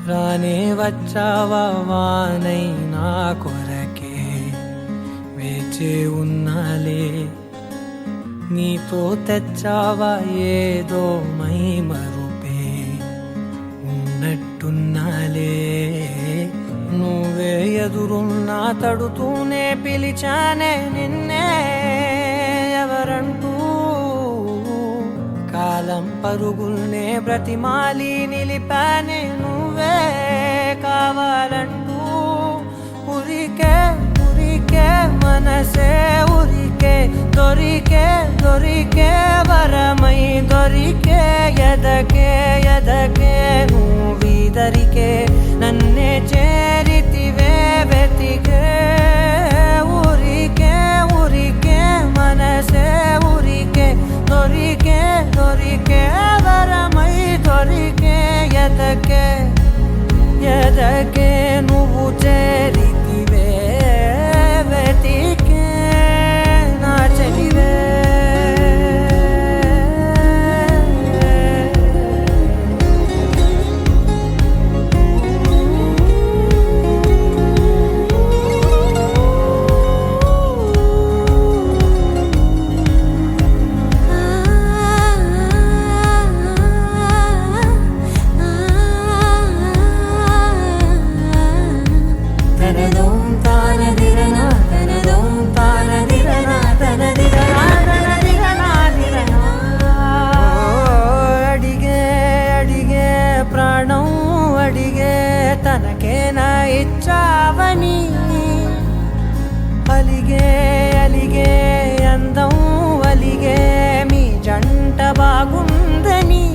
రానే వచ్చావా వానై నా కొరకే వేచే ఉన్నాలే నీతో తెచ్చావా ఏదో మై మరుపే ఉన్నట్టున్నాలే నువ్వే ఎదురున్నా తడుతూనే పిలిచానే నిన్నే ఎవరంటూ కాలం పరుగుల్నే బ్రతిమాలి నిలిపానే నువ్వే కావాలంటూ ఉరికే ఉరికే మనసే ఉరికే దొరికే దొరికే వరమై దొరికే ఎదకే ఎదకే నువ్వీదరికే నన్నే చేరితివే వెతికే ఉరికే ఉరికే మనసే ఉరికే దొరికే దొరికే వరమై దొరికే ఎదకే ఎదకే నువ్వు చేరితివే వెతికే నా చెలివే తనకేనా ఇచ్చావని అలిగే అలిగే అందం అలిగే మీ జంట బాగుందని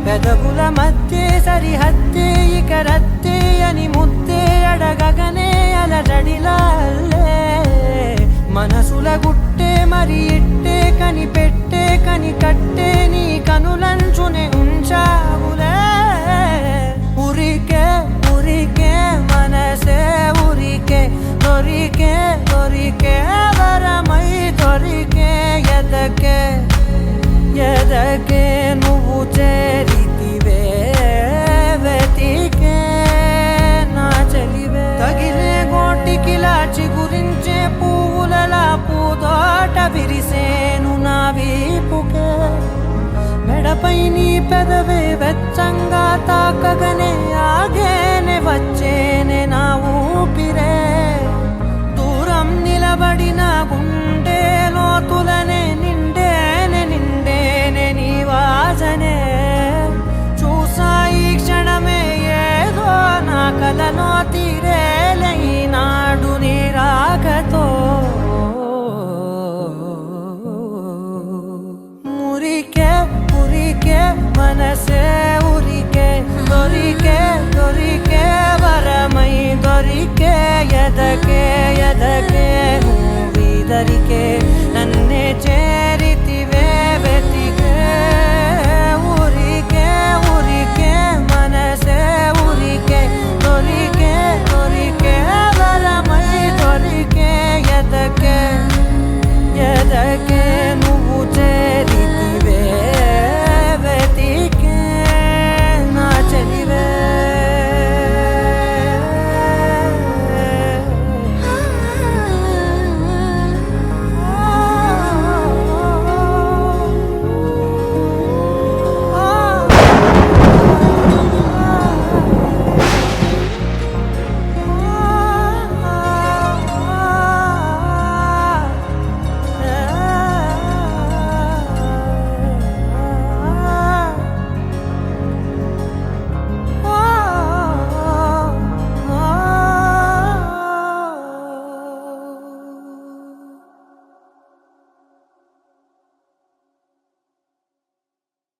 పెదవుల మధ్య సరిహద్దే ఇక రద్దే అని ముద్దే అడగగనే అలజడిలాల్లే మనసుల గుట్టే మరి ఇట్టే కనిపెట్టే కని కట్టే నీ కనులంచునే ఉంచావులే ఉరికే ఉరికే మనసే ఉరికే దొరికే దొరికే వరమై దొరికే ఎదకే ఎదకే నువ్వు చేరితివే వెతికే నా చెలివే తగిలే గోటికిలా చిగురించే పువ్వులలా పూతోట విరిసేను నా వీపుకే మెడపై నీ పెదవే వెచ్చంగా తాకగనే ఆగేనే వచ్చే